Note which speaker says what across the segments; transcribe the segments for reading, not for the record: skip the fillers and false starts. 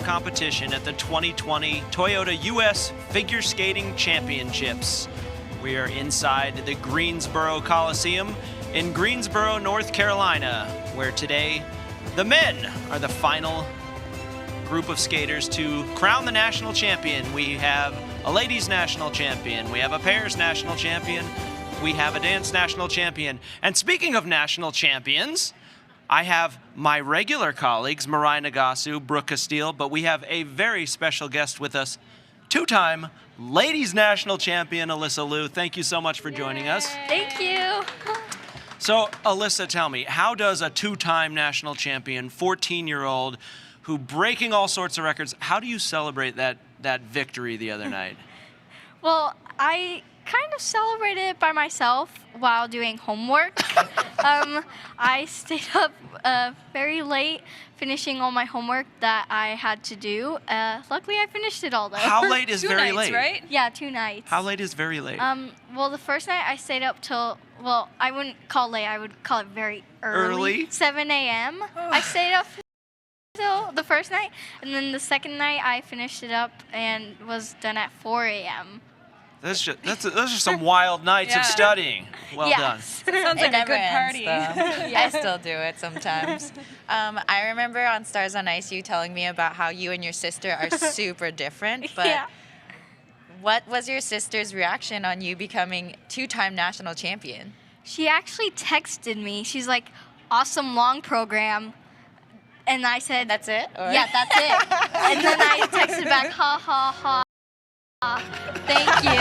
Speaker 1: competition at the 2020 Toyota U.S. Figure Skating Championships. We are inside the Greensboro Coliseum in Greensboro, North Carolina, where today the men are the final group of skaters to crown the national champion. We have a ladies national champion, we have a pairs national champion, we have a dance national champion. And speaking of national champions, I have my regular colleagues, Mirai Nagasu, Brooke Castile, but we have a very special guest with us, two-time ladies national champion, Alysa Liu. Thank you so much for joining us.
Speaker 2: Thank you.
Speaker 1: So, Alysa, tell me, how does a two-time national champion, 14-year-old, who breaking all sorts of records, how do you celebrate that victory the other night?
Speaker 2: Well, I kind of celebrated it by myself while doing homework. I stayed up very late finishing all my homework that I had to do. Luckily, I finished it all, though.
Speaker 1: How late is very
Speaker 3: nights,
Speaker 1: late?
Speaker 3: Right?
Speaker 2: Yeah, 2 nights.
Speaker 1: How late is very late?
Speaker 2: Well, the first night I stayed up till, well, I wouldn't call late. I would call it very early.
Speaker 1: Early?
Speaker 2: 7 a.m. I stayed up till the first night, and then the second night I finished it up and was done at 4 a.m.
Speaker 1: Those are some wild nights of studying. Well done.
Speaker 3: Sounds like a good party.
Speaker 4: I still do it sometimes. I remember on Stars on Ice you telling me about how you and your sister are super different. But
Speaker 2: Yeah.
Speaker 4: what was your sister's reaction on you becoming two-time national champion?
Speaker 2: She actually texted me. She's like, awesome long program. And I said,
Speaker 4: That's it? Or?
Speaker 2: yeah, that's it. And then I texted back, ha, ha, ha. Thank you.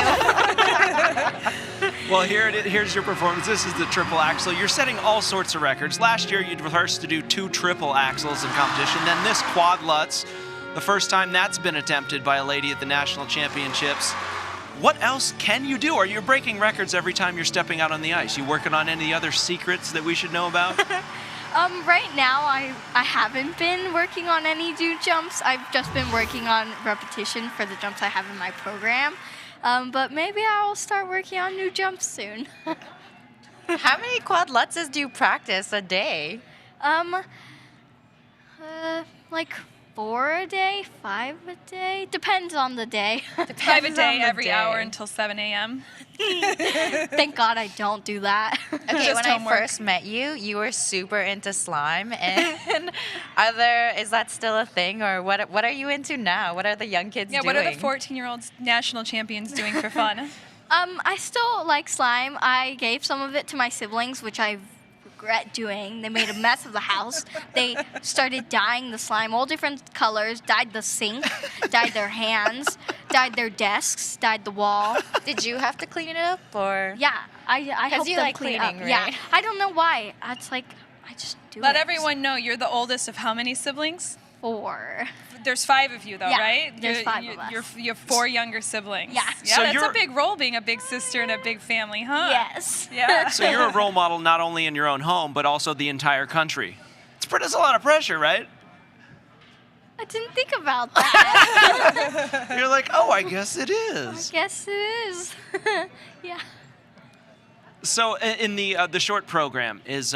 Speaker 1: Well, here's your performance. This is the triple axel. You're setting all sorts of records. Last year, you'd rehearsed to do 2 triple axels in competition. Then this quad lutz, the first time that's been attempted by a lady at the national championships. What else can you do? Are you breaking records every time you're stepping out on the ice? You working on any other secrets that we should know about?
Speaker 2: Right now, I haven't been working on any do jumps. I've just been working on repetition for the jumps I have in my program. But maybe I will start working on new jumps soon.
Speaker 4: How many quad lutzes do you practice a day?
Speaker 2: Like 4 a day, 5 a day. Depends on the day.
Speaker 3: 5 a day,
Speaker 4: on the
Speaker 3: every
Speaker 4: day.
Speaker 3: hour until 7 a.m.
Speaker 2: Thank God I don't do that.
Speaker 4: Okay,
Speaker 3: Just
Speaker 4: when
Speaker 3: homework.
Speaker 4: I first met you, you were super into slime, and is that still a thing, or what are you into now? What are the young kids doing?
Speaker 3: What are the 14-year-old national champions doing for fun?
Speaker 2: I still like slime. I gave some of it to my siblings, which I regret doing. They made a mess of the house. They started dyeing the slime all different colors, dyed the sink, dyed their hands, dyed their desks, dyed the wall.
Speaker 4: Did you have to clean it up, or?
Speaker 2: Yeah, I helped
Speaker 4: you
Speaker 2: them
Speaker 4: like
Speaker 2: clean
Speaker 4: cleaning,
Speaker 2: up. Yeah,
Speaker 4: right?
Speaker 2: I don't know why. It's like I just do
Speaker 3: Let
Speaker 2: it.
Speaker 3: everyone know you're the oldest of how many siblings?
Speaker 2: 4.
Speaker 3: There's 5 of you, though,
Speaker 2: Yeah,
Speaker 3: right?
Speaker 2: there's 5 of us.
Speaker 3: You have 4 younger siblings.
Speaker 2: Yeah.
Speaker 3: Yeah,
Speaker 1: So
Speaker 3: that's
Speaker 1: you're-
Speaker 3: a big role, being a big sister in a big family, huh?
Speaker 2: Yes.
Speaker 3: Yeah.
Speaker 1: So you're a role model not only in your own home, but also the entire country. That's a lot of pressure, right?
Speaker 2: I didn't think about that.
Speaker 1: You're like, oh, I guess it is.
Speaker 2: Guess it is. Yeah.
Speaker 1: So in the short program is,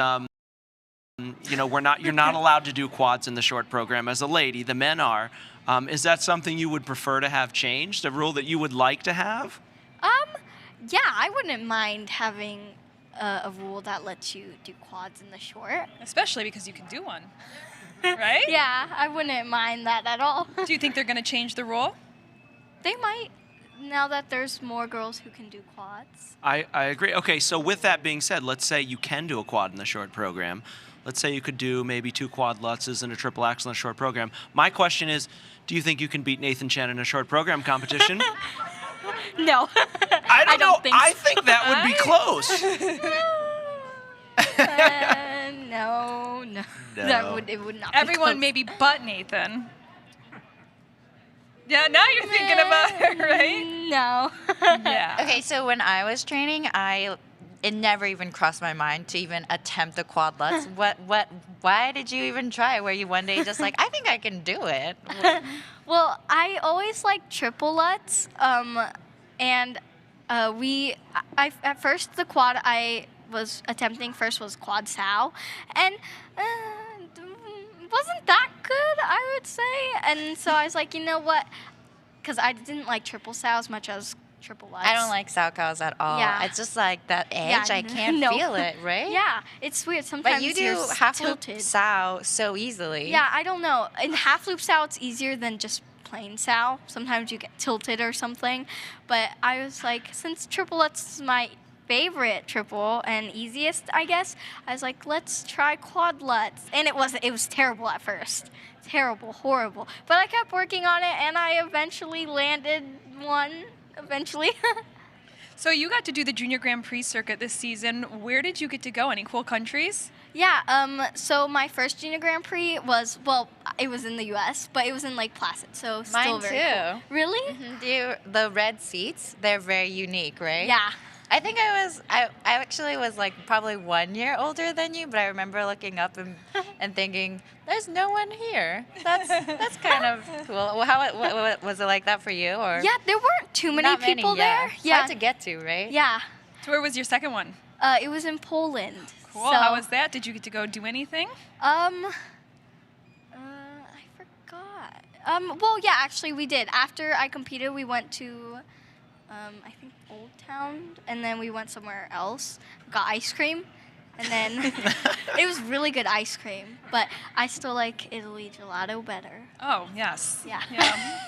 Speaker 1: you're not allowed to do quads in the short program as a lady. The men are. Is that something you would prefer to have changed? A rule that you would like to have?
Speaker 2: Yeah, I wouldn't mind having a rule that lets you do quads in the short.
Speaker 3: Especially because you can do one, right?
Speaker 2: Yeah, I wouldn't mind that at all.
Speaker 3: Do you think they're going to change the rule?
Speaker 2: They might, now that there's more girls who can do quads.
Speaker 1: I agree. Okay, so with that being said, let's say you can do a quad in the short program. Let's say you could do maybe 2 quad lutzes and a triple axel in a short program. My question is, do you think you can beat Nathan Chen in a short program competition?
Speaker 2: No.
Speaker 1: I don't know.
Speaker 2: think
Speaker 1: I
Speaker 2: so.
Speaker 1: think that would be close.
Speaker 2: No.
Speaker 1: No.
Speaker 2: It would not be
Speaker 3: Everyone
Speaker 2: close.
Speaker 3: maybe but Nathan. Yeah, now you're thinking about it, right?
Speaker 2: No.
Speaker 3: Yeah.
Speaker 4: Okay, so when I was training, it never even crossed my mind to even attempt a quad lutz. Why did you even try? Were you one day just like, I think I can do it?
Speaker 2: Well, I always liked triple lutz, and at first the quad I was attempting first was quad sow, and it wasn't that good, I would say. And so I was like, you know what? Because I didn't like triple sow as much as triple Lutz.
Speaker 4: I don't like sow cows at all.
Speaker 2: Yeah.
Speaker 4: It's just like that edge. I can't
Speaker 2: no.
Speaker 4: feel it, right?
Speaker 2: Yeah, it's weird. Sometimes
Speaker 4: But you do
Speaker 2: you're
Speaker 4: half loop
Speaker 2: tilted.
Speaker 4: sow so easily.
Speaker 2: Yeah, I don't know. In half loop sow, it's easier than just plain sow. Sometimes you get tilted or something. But I was like, since triple Lutz is my favorite triple and easiest, I guess, I was like, let's try quad Lutz. And it was terrible at first. Terrible, horrible. But I kept working on it, and I eventually landed one. Eventually.
Speaker 3: So you got to do the Junior Grand Prix circuit this season. Where did you get to go? Any cool countries?
Speaker 2: Yeah, so my first Junior Grand Prix was, well, it was in the U.S., but it was in Lake Placid, so still
Speaker 4: Mine
Speaker 2: very
Speaker 4: too.
Speaker 2: cool. Really?
Speaker 4: The red seats, they're very unique, right?
Speaker 2: Yeah.
Speaker 4: I think I actually was like probably 1 year older than you, but I remember looking up and thinking, there's no one here. That's kind of cool. Well, what was it like that for you? Or
Speaker 2: Yeah, there weren't too many
Speaker 4: not
Speaker 2: people
Speaker 4: yeah.
Speaker 2: there.
Speaker 4: It's hard to get to, right?
Speaker 2: Yeah.
Speaker 3: So where was your second one?
Speaker 2: It was in Poland.
Speaker 3: Cool.
Speaker 2: So,
Speaker 3: How was that? Did you get to go do anything?
Speaker 2: I forgot. Well, yeah, actually we did. After I competed, we went to, I think Old Town, and then we went somewhere else, got ice cream, and then it was really good ice cream, but I still like Italy gelato better.
Speaker 3: Oh, yes.
Speaker 2: Yeah.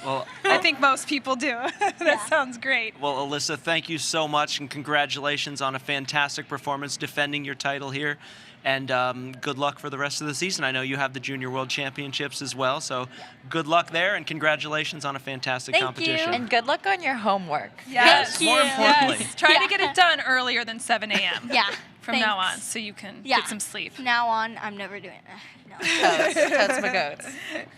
Speaker 1: Well,
Speaker 3: I think most people do. That
Speaker 2: Yeah.
Speaker 3: sounds great.
Speaker 1: well, Alysa, thank you so much, and congratulations on a fantastic performance defending your title here. And good luck for the rest of the season. I know you have the Junior World Championships as well, so good luck there, and congratulations on a fantastic
Speaker 2: Thank
Speaker 1: competition.
Speaker 2: you.
Speaker 4: And good luck on your homework.
Speaker 3: Yes.
Speaker 1: More importantly.
Speaker 3: Yes. Try
Speaker 2: Yeah.
Speaker 3: to get it done earlier than 7 a.m.
Speaker 2: Yeah.
Speaker 3: From now on,
Speaker 2: thanks.
Speaker 3: so you can
Speaker 2: Yeah.
Speaker 3: get some sleep.
Speaker 2: From now on, I'm never doing it. No.
Speaker 4: Totes my goats.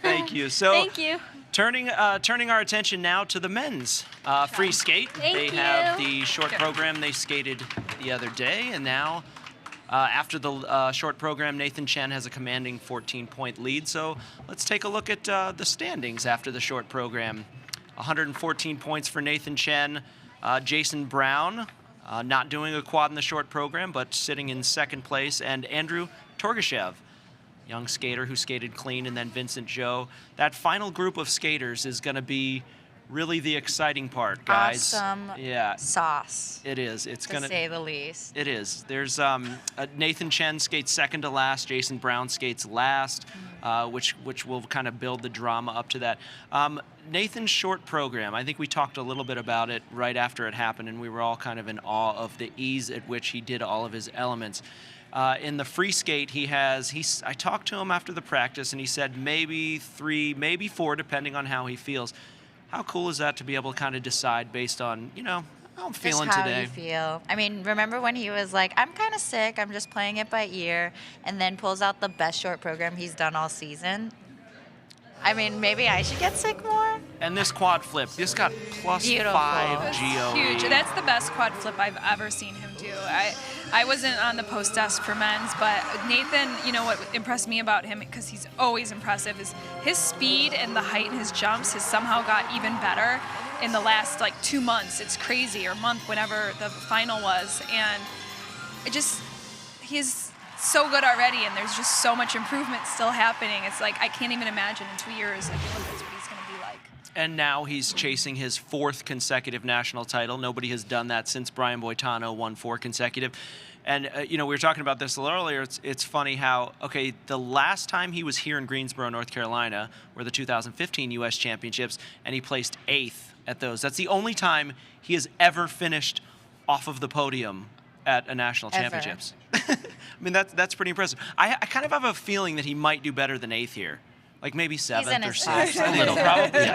Speaker 1: Thank you. So,
Speaker 2: Thank you.
Speaker 1: turning our attention now to the men's free skate.
Speaker 2: Thank
Speaker 1: They
Speaker 2: you.
Speaker 1: have the short program they skated the other day, and now after the short program, Nathan Chen has a commanding 14-point lead. So let's take a look at the standings after the short program. 114 points for Nathan Chen. Jason Brown, not doing a quad in the short program, but sitting in second place. And Andrew Torgashev, young skater who skated clean, and then Vincent Joe. That final group of skaters is going to be really the exciting part, guys.
Speaker 4: Awesome
Speaker 1: Yeah,
Speaker 4: sauce,
Speaker 1: it is. It's
Speaker 4: to
Speaker 1: going
Speaker 4: say the least.
Speaker 1: It is. There's Nathan Chen skates second to last. Jason Brown skates last, which will kind of build the drama up to that. Nathan's short program, I think we talked a little bit about it right after it happened, and we were all kind of in awe of the ease at which he did all of his elements. In the free skate, I talked to him after the practice, and he said maybe 3, maybe 4, depending on how he feels. How cool is that to be able to kind of decide based on, how I'm feeling
Speaker 4: just how
Speaker 1: today?
Speaker 4: you feel. I mean, remember when he was like, I'm kind of sick, I'm just playing it by ear, and then pulls out the best short program he's done all season? I mean, maybe I should get sick more?
Speaker 1: And this quad flip, this got plus
Speaker 4: Beautiful.
Speaker 1: 5 GOE.
Speaker 3: Huge. That's the best quad flip I've ever seen him do. I wasn't on the post desk for men's, but Nathan, what impressed me about him, because he's always impressive, is his speed and the height in his jumps has somehow got even better in the last 2 months. It's crazy, or month, whenever the final was. And he's so good already, and there's just so much improvement still happening. It's like I can't even imagine in 2 years that's what he's going to be like.
Speaker 1: And now he's chasing his 4th consecutive national title. Nobody has done that since Brian Boitano won 4 consecutive. And, we were talking about this a little earlier. It's funny how, the last time he was here in Greensboro, North Carolina, were the 2015 U.S. Championships, and he placed 8th at those. That's the only time he has ever finished off of the podium at a national championships. I mean, that's pretty impressive. I kind of have a feeling that he might do better than 8th here. Like maybe 7th or 6th. I think he'll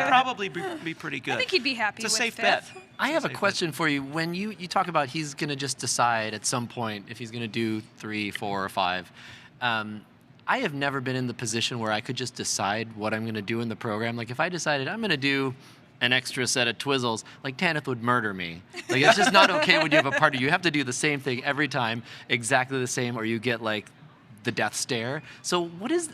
Speaker 1: probably be pretty good.
Speaker 3: I think he'd be happy
Speaker 1: It's a
Speaker 3: with
Speaker 1: safe
Speaker 3: 5th.
Speaker 1: bet.
Speaker 5: I have a question for you. When you talk about he's going to just decide at some point if he's going to do 3, 4, or 5, I have never been in the position where I could just decide what I'm going to do in the program. Like if I decided I'm going to do an extra set of twizzles, like Tanith would murder me. Like it's just not okay when you have a partner. You have to do the same thing every time, exactly the same, or you get like the death stare. So what is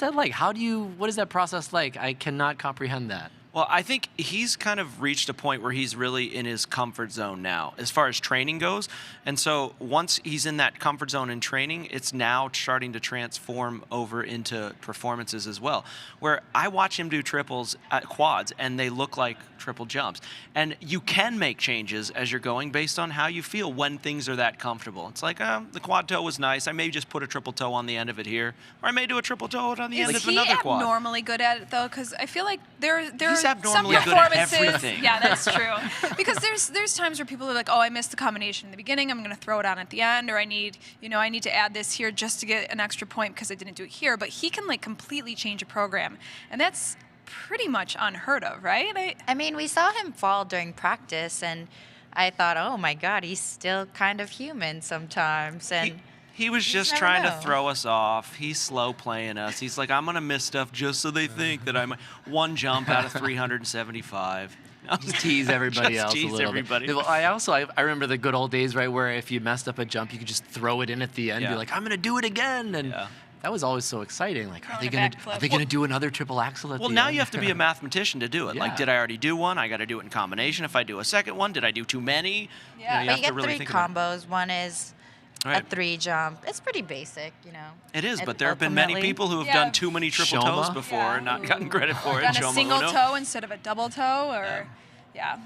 Speaker 5: that like? What is that process like? I cannot comprehend that.
Speaker 1: Well, I think he's kind of reached a point where he's really in his comfort zone now as far as training goes. And so once he's in that comfort zone in training, it's now starting to transform over into performances as well. Where I watch him do triples at quads and they look like triple jumps. And you can make changes as you're going based on how you feel when things are that comfortable. It's like, the quad toe was nice. I may just put a triple toe on the end of it here, or I may do a triple toe on the end of another quad.
Speaker 3: Is he abnormally good at it though? Because I feel like there
Speaker 1: He's
Speaker 3: are some
Speaker 1: abnormally good at
Speaker 3: performances.
Speaker 1: everything.
Speaker 3: Yeah, that's true. Because there's times where people are like, oh, I missed the combination in the beginning. I'm going to throw it on at the end, or I need to add this here just to get an extra point because I didn't do it here. But he can like completely change a program, and that's pretty much unheard of, right?
Speaker 4: I mean, we saw him fall during practice, and I thought, oh my God, he's still kind of human sometimes. And
Speaker 1: he was just
Speaker 4: never
Speaker 1: trying
Speaker 4: know.
Speaker 1: to throw us off. He's slow playing us. He's like, I'm going to miss stuff just so they think that I'm one jump out of 375.
Speaker 5: Just tease everybody
Speaker 1: Just
Speaker 5: else
Speaker 1: tease
Speaker 5: a little
Speaker 1: everybody.
Speaker 5: bit. Well, I remember the good old days, right, where if you messed up a jump, you could just throw it in at the end,
Speaker 1: Yeah.
Speaker 5: be like, I'm going to do it again. And
Speaker 1: Yeah.
Speaker 5: that was always so exciting. Like, are
Speaker 3: Throwing
Speaker 5: they
Speaker 3: a
Speaker 5: going to
Speaker 3: backflip.
Speaker 5: do another triple axel at
Speaker 1: Well,
Speaker 5: the
Speaker 1: now
Speaker 5: end?
Speaker 1: you have to be a mathematician to do it. Like,
Speaker 5: Yeah.
Speaker 1: did I already do one? I got to do it in combination. If I do a second one, did I do too many?
Speaker 3: Yeah.
Speaker 1: You
Speaker 4: but
Speaker 1: have
Speaker 4: you
Speaker 1: to
Speaker 4: get
Speaker 1: really
Speaker 4: three
Speaker 1: think about it.
Speaker 4: combos. One is
Speaker 1: Right.
Speaker 4: a 3 jump. It's pretty basic, you know.
Speaker 1: It is,
Speaker 4: And
Speaker 1: but there have been many
Speaker 4: ultimately-
Speaker 1: people who have
Speaker 3: Yeah.
Speaker 1: done too many triple toes
Speaker 5: Shoma?
Speaker 1: before
Speaker 3: Yeah.
Speaker 1: and not gotten credit for it.
Speaker 3: Done a
Speaker 1: Shoma
Speaker 3: single
Speaker 1: Uno.
Speaker 3: toe instead of a double toe, or yeah.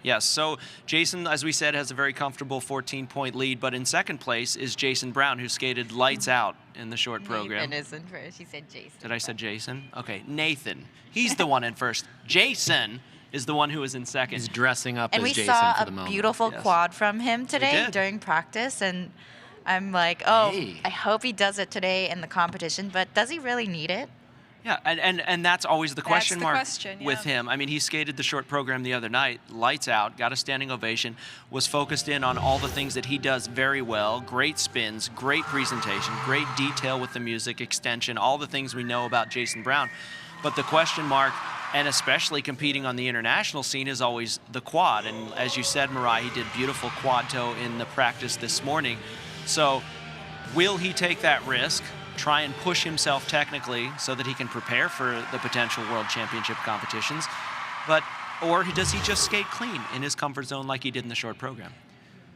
Speaker 1: Yes, so Jason, as we said, has a very comfortable 14-point lead, but in second place is Jason Brown, who skated lights out in the short program.
Speaker 4: Nathan isn't first. She said Jason.
Speaker 1: Did I say Jason? Okay, Nathan. He's the one in first. Jason is the one who is in second.
Speaker 5: He's dressing up
Speaker 4: And
Speaker 5: as
Speaker 4: we
Speaker 5: Jason
Speaker 4: saw
Speaker 5: for
Speaker 4: a
Speaker 5: the moment.
Speaker 4: beautiful
Speaker 1: Yes.
Speaker 4: quad from him today
Speaker 1: did.
Speaker 4: during practice, and I'm like, oh,
Speaker 5: Hey.
Speaker 4: I hope he does it today in the competition, but does he really need it?
Speaker 1: Yeah, and that's always the question
Speaker 3: the
Speaker 1: mark
Speaker 3: question,
Speaker 1: with
Speaker 3: yeah.
Speaker 1: him. I mean, he skated the short program the other night, lights out, got a standing ovation, was focused in on all the things that he does very well, great spins, great presentation, great detail with the music, extension, all the things we know about Jason Brown. But the question mark, and especially competing on the international scene, is always the quad. And as you said, Mariah, he did beautiful quad toe in the practice this morning. So will he take that risk, try and push himself technically so that he can prepare for the potential world championship competitions? Or does he just skate clean in his comfort zone like he did in the short program?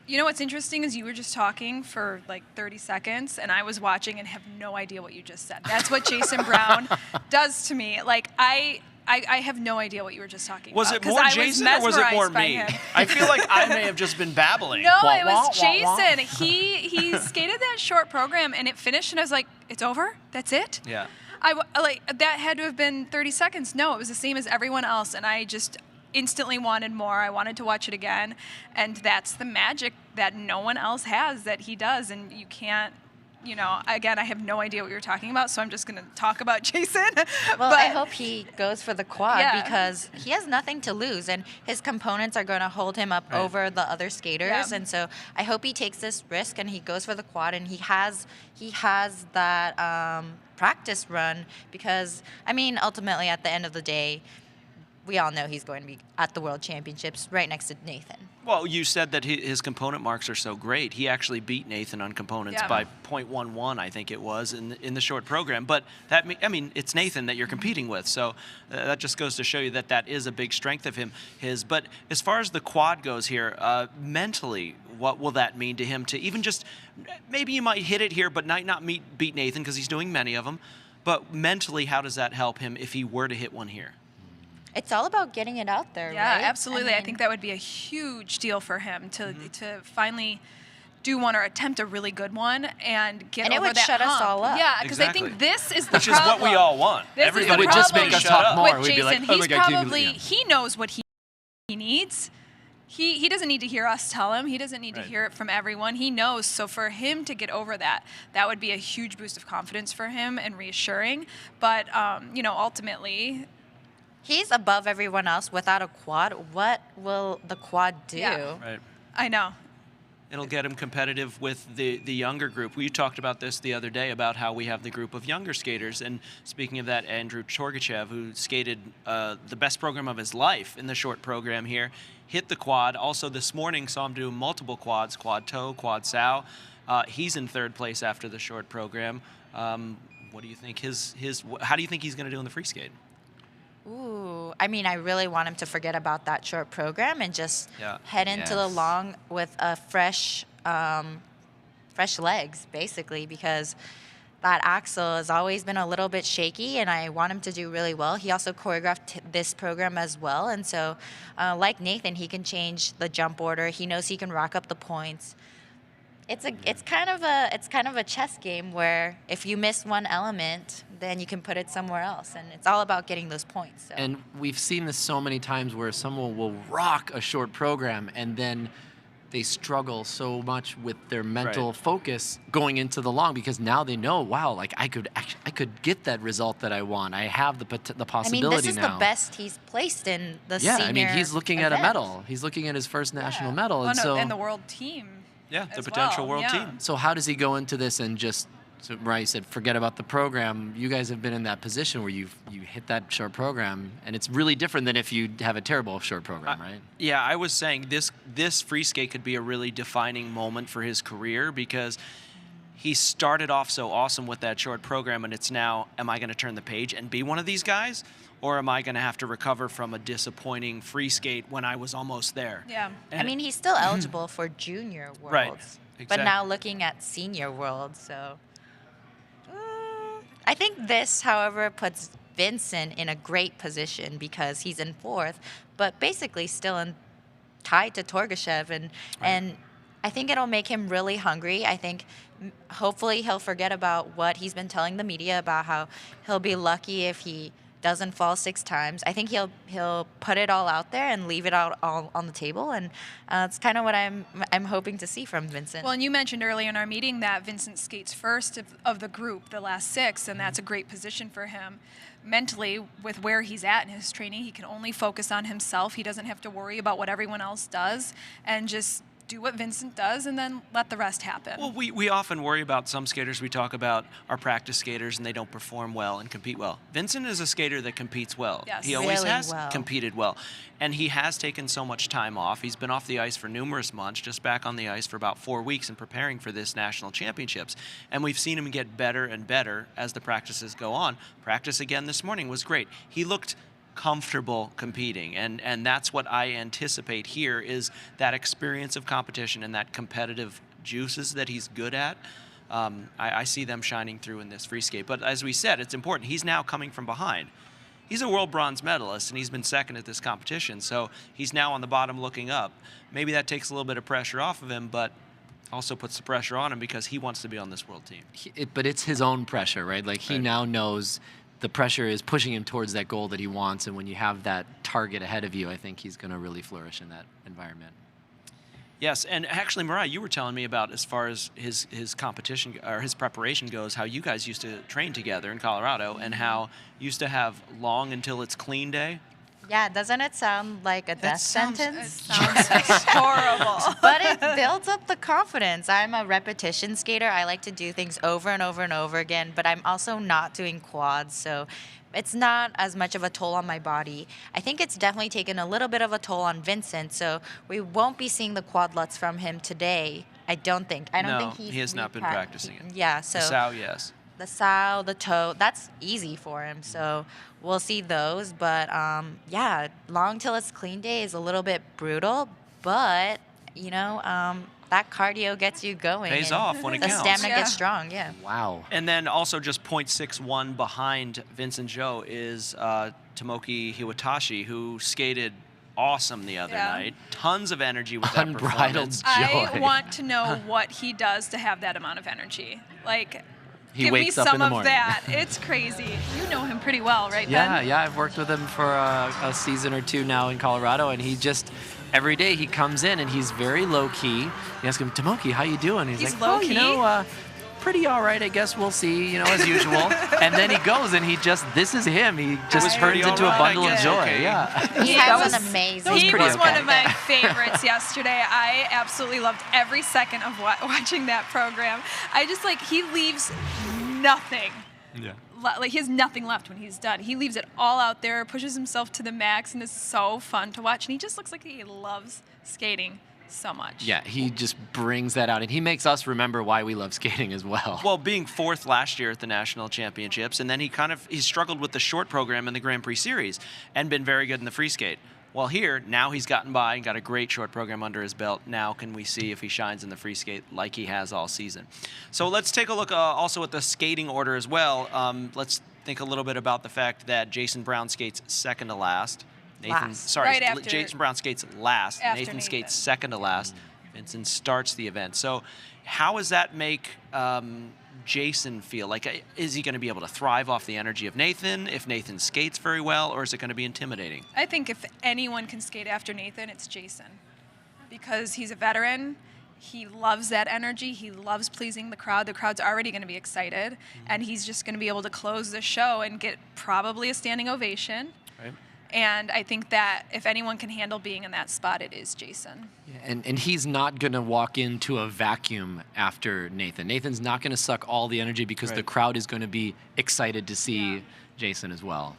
Speaker 3: You know what's interesting is you were just talking for like 30 seconds, and I was watching and have no idea what you just said. That's what Jason Brown does to me. Like I have no idea what you were just talking
Speaker 1: Was
Speaker 3: about.
Speaker 1: it
Speaker 3: 'cause
Speaker 1: more
Speaker 3: I
Speaker 1: Jason or was it more
Speaker 3: mesmerized by
Speaker 1: me?
Speaker 3: him.
Speaker 1: I feel like I may have just been babbling.
Speaker 3: No,
Speaker 5: Wah,
Speaker 3: it was
Speaker 5: wah, wah, wah.
Speaker 3: Jason. He skated that short program and it finished, and I was like, it's over? That's it?
Speaker 1: Yeah.
Speaker 3: That had to have been 30 seconds. No, it was the same as everyone else, and I just instantly wanted more. I wanted to watch it again, and that's the magic that no one else has that he does, and you can't. Again, I have no idea what you're talking about, so I'm just going to talk about Jason.
Speaker 4: Well, I hope he goes for the quad
Speaker 3: Yeah.
Speaker 4: because he has nothing to lose, and his components are going to hold him up
Speaker 1: Right.
Speaker 4: over the other skaters.
Speaker 3: Yeah.
Speaker 4: And so I hope he takes this risk and he goes for the quad, and he has that practice run because, I mean, ultimately at the end of the day, we all know he's going to be at the World Championships right next to Nathan.
Speaker 1: Well, you said that his component marks are so great. He actually beat Nathan on components
Speaker 3: Yeah.
Speaker 1: by 0.11, I think it was, in the short program. But it's Nathan that you're competing with, so that just goes to show you that is a big strength of his. But as far as the quad goes here, mentally, what will that mean to him? To even just maybe you might hit it here, but not beat Nathan because he's doing many of them. But mentally, how does that help him if he were to hit one here?
Speaker 4: It's all about getting it out there,
Speaker 3: Yeah,
Speaker 4: right?
Speaker 3: absolutely. I
Speaker 4: mean,
Speaker 3: think that would be a huge deal for him to finally do one or attempt a really good one and get
Speaker 4: And it
Speaker 3: over
Speaker 4: would
Speaker 3: that
Speaker 4: shut us
Speaker 3: hump.
Speaker 4: all up.
Speaker 3: Yeah, because I
Speaker 1: Exactly.
Speaker 3: think this is the
Speaker 1: Which is
Speaker 3: problem.
Speaker 1: what we all want.
Speaker 3: This is
Speaker 1: Everybody
Speaker 3: the
Speaker 5: It would just
Speaker 3: problem
Speaker 5: make us
Speaker 1: shut
Speaker 5: talk
Speaker 1: up.
Speaker 5: more.
Speaker 3: with
Speaker 5: We'd be
Speaker 3: Jason.
Speaker 5: like, oh my
Speaker 3: He's
Speaker 5: God, can you
Speaker 3: probably
Speaker 5: believe-
Speaker 3: he knows what he needs. He doesn't need to hear us tell him. He doesn't need
Speaker 1: Right.
Speaker 3: to hear it from everyone. He knows. So for him to get over that would be a huge boost of confidence for him and reassuring. But ultimately,
Speaker 4: he's above everyone else without a quad. What will the quad do?
Speaker 3: Yeah.
Speaker 1: Right.
Speaker 3: I know.
Speaker 1: It'll get him competitive with the younger group. We talked about this the other day about how we have the group of younger skaters. And speaking of that, Andrew Chorgachev, who skated the best program of his life in the short program here, hit the quad. Also this morning saw him do multiple quads, quad toe, quad sow. He's in third place after the short program. What do you think? How do you think he's going to do in the free skate?
Speaker 4: Ooh, I mean, I really want him to forget about that short program and just
Speaker 1: Yeah.
Speaker 4: head into the
Speaker 5: Yes.
Speaker 4: long with a fresh legs, basically, because that axle has always been a little bit shaky, and I want him to do really well. He also choreographed this program as well, and so, like Nathan, he can change the jump order. He knows he can rack up the points. It's kind of a chess game where if you miss one element, then you can put it somewhere else, and it's all about getting those points. So.
Speaker 5: And we've seen this so many times where someone will rock a short program and then they struggle so much with their mental
Speaker 1: Right.
Speaker 5: focus going into the long, because now they know, wow, like I could get that result that I want. I have the
Speaker 4: I
Speaker 5: possibility
Speaker 4: mean, this is
Speaker 5: now.
Speaker 4: the best he's placed in the
Speaker 5: Yeah,
Speaker 4: senior
Speaker 5: I mean, he's looking at a
Speaker 4: event.
Speaker 5: medal. He's looking at his first national medal,
Speaker 3: Well,
Speaker 5: and so
Speaker 3: and the world team.
Speaker 1: Yeah, the
Speaker 3: as
Speaker 1: potential
Speaker 3: well,
Speaker 1: world
Speaker 3: yeah.
Speaker 1: team.
Speaker 5: so how does he go into this and just? So Mariah said, forget about the program. You guys have been in that position where you hit that short program, and it's really different than if you have a terrible short program, right?
Speaker 1: Yeah, I was saying this free skate could be a really defining moment for his career, because he started off so awesome with that short program, and it's now, am I going to turn the page and be one of these guys, or am I going to have to recover from a disappointing free skate when I was almost there?
Speaker 3: Yeah.
Speaker 1: And
Speaker 4: I mean, he's still eligible for junior worlds,
Speaker 1: Right,
Speaker 4: but
Speaker 1: exactly.
Speaker 4: now looking at senior worlds. So I think this, however, puts Vincent in a great position because he's in fourth, but basically still tied to Torgashev, and I think it'll make him really hungry. I think hopefully he'll forget about what he's been telling the media about how he'll be lucky if he doesn't fall 6 times. I think he'll put it all out there and leave it out all on the table, and it's kind of what I'm hoping to see from Vincent.
Speaker 3: Well, and you mentioned earlier in our meeting that Vincent skates first of the group, the last 6, and that's a great position for him. Mentally, with where he's at in his training, he can only focus on himself. He doesn't have to worry about what everyone else does, and just do what Vincent does and then let the rest happen.
Speaker 1: Well, we often worry about some skaters. We talk about our practice skaters and they don't perform well and compete well. Vincent is a skater that competes well.
Speaker 3: Yes.
Speaker 1: He always
Speaker 4: Really
Speaker 1: has
Speaker 4: well.
Speaker 1: competed well. And he has taken so much time off. He's been off the ice for numerous months, just back on the ice for about 4 weeks and preparing for this national championships. And we've seen him get better and better as the practices go on. Practice again this morning was great. He looked comfortable competing, and that's what I anticipate here, is that experience of competition and that competitive juices that he's good at. I see them shining through in this free skate. But as we said, it's important. He's now coming from behind. He's a world bronze medalist, and he's been second at this competition, so he's now on the bottom looking up. Maybe that takes a little bit of pressure off of him, but also puts the pressure on him because he wants to be on this world team.
Speaker 5: But it's his own pressure, right? Like he now knows the pressure is pushing him towards that goal that he wants, and when you have that target ahead of you, I think he's going to really flourish in that environment.
Speaker 1: Yes, and actually, Mariah, you were telling me about, as far as his competition or his preparation goes, how you guys used to train together in Colorado, and how you used to have long until it's clean day.
Speaker 4: Yeah, doesn't it sound like a death
Speaker 3: It
Speaker 4: sentence?
Speaker 3: sounds horrible.
Speaker 4: But it builds up the confidence. I'm a repetition skater. I like to do things over and over and over again, but I'm also not doing quads, so it's not as much of a toll on my body. I think it's definitely taken a little bit of a toll on Vincent, so we won't be seeing the quadlets from him today. I don't think. I don't
Speaker 1: No,
Speaker 4: think
Speaker 1: he has not been practicing it.
Speaker 4: Yeah, so
Speaker 1: The sow, yes.
Speaker 4: the sow, the toe, that's easy for him. So we'll see those. But yeah, long till it's clean day is a little bit brutal, but you know, that cardio gets you going.
Speaker 1: Pays
Speaker 4: and
Speaker 1: off when it
Speaker 4: the
Speaker 1: counts.
Speaker 4: stamina
Speaker 3: Yeah.
Speaker 4: gets strong. Yeah.
Speaker 5: Wow.
Speaker 1: And then also just 0.61 behind Vincent Zhou is Tomoki Hiwatashi, who skated awesome the other
Speaker 3: Yeah.
Speaker 1: night. Tons of energy with that
Speaker 5: Unbridled
Speaker 1: performance.
Speaker 3: I
Speaker 5: joy.
Speaker 3: want to know what he does to have that amount of energy. Like,
Speaker 5: He
Speaker 3: give
Speaker 5: wakes
Speaker 3: me
Speaker 5: up
Speaker 3: some
Speaker 5: in the
Speaker 3: of
Speaker 5: morning.
Speaker 3: that. It's crazy. You know him pretty well, right,
Speaker 5: Yeah,
Speaker 3: Ben?
Speaker 5: yeah, I've worked with him for a season or two now in Colorado, and he just every day he comes in and he's very low key. You ask him, Tomoki, how you doing?
Speaker 3: He's
Speaker 5: like,
Speaker 3: low
Speaker 5: oh, you
Speaker 3: key?
Speaker 5: know, pretty all right, I guess we'll see, you know, as usual. And then he goes and he just, this is him. He just
Speaker 3: I
Speaker 5: turns
Speaker 1: pretty
Speaker 5: into a
Speaker 1: all right,
Speaker 5: bundle
Speaker 1: I
Speaker 5: of
Speaker 1: guess.
Speaker 5: joy.
Speaker 1: Okay.
Speaker 5: Yeah.
Speaker 4: He
Speaker 3: That
Speaker 4: has
Speaker 3: was-
Speaker 4: an amazing.
Speaker 5: was
Speaker 3: He
Speaker 5: pretty
Speaker 3: was one
Speaker 5: okay.
Speaker 3: of my favorites yesterday. I absolutely loved every second of watching that program. I just he leaves nothing.
Speaker 1: Yeah.
Speaker 3: Like he has nothing left when he's done. He leaves it all out there, pushes himself to the max, and it's so fun to watch. And he just looks like he loves skating so much.
Speaker 5: Yeah, he just brings that out, and he makes us remember why we love skating as well.
Speaker 1: Well, being 4th last year at the national championships, and then he struggled with the short program in the Grand Prix series and been very good in the free skate. Well, here, now he's gotten by and got a great short program under his belt. Now can we see if he shines in the free skate like he has all season. So let's take a look also at the skating order as well. Let's think a little bit about the fact that Jason Brown skates second to last.
Speaker 3: Right after-
Speaker 1: Jason Brown skates last.
Speaker 3: after
Speaker 1: Nathan skates
Speaker 3: Nathan.
Speaker 1: second to last. Vincent starts the event. So how does that make Jason feel? Like, is he going to be able to thrive off the energy of Nathan if Nathan skates very well, or is it going to be intimidating?
Speaker 3: I think if anyone can skate after Nathan, it's Jason, because he's a veteran. He loves that energy. He loves pleasing the crowd. The crowd's already going to be excited, and he's just going to be able to close the show and get probably a standing ovation.
Speaker 1: Right.
Speaker 3: And I think that if anyone can handle being in that spot, it is Jason.
Speaker 5: And he's not going to walk into a vacuum after Nathan. Nathan's not going to suck all the energy because the crowd is going to be excited to see Jason as well.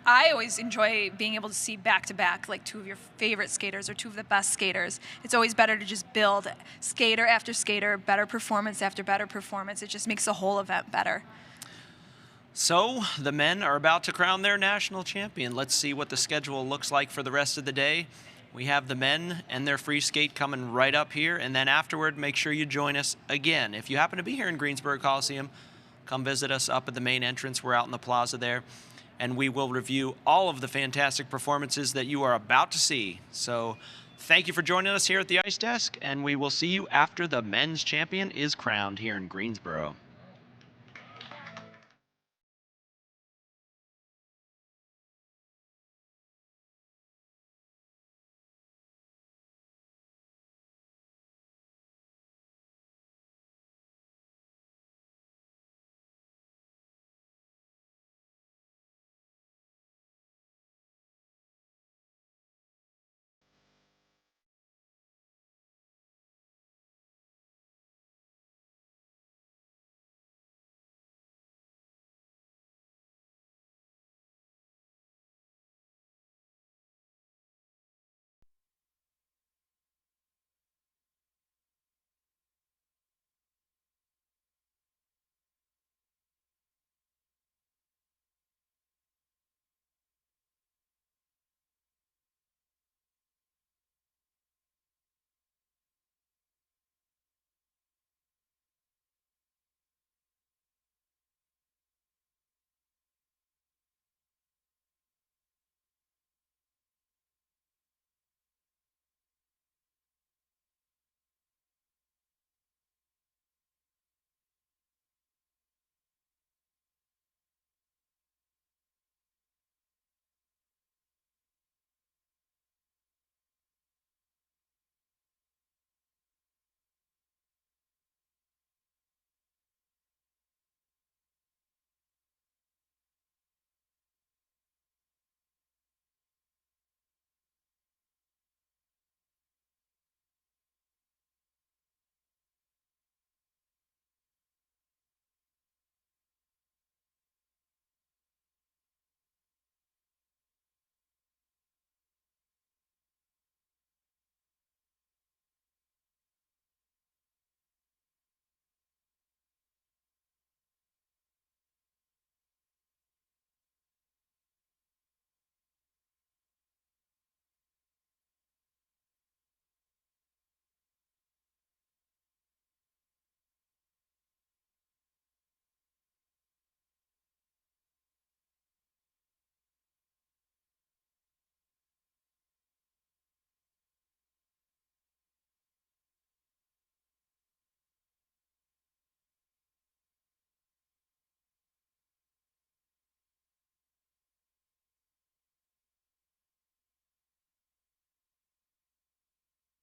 Speaker 3: I always enjoy being able to see back-to-back, like two of your favorite skaters or two of the best skaters. It's always better to just build skater after skater, better performance after better performance. It just makes the whole event better.
Speaker 1: So the men are about to crown their national champion. Let's see what the schedule looks like for the rest of the day. We have the men and their free skate coming right up here, and then afterward, make sure you join us again. If you happen to be here in Greensboro Coliseum, come visit us up at the main entrance. We're out in the plaza there, and we will review all of the fantastic performances that you are about to see. So thank you for joining us here at the Ice Desk, and we will see you after the men's champion is crowned here in Greensboro.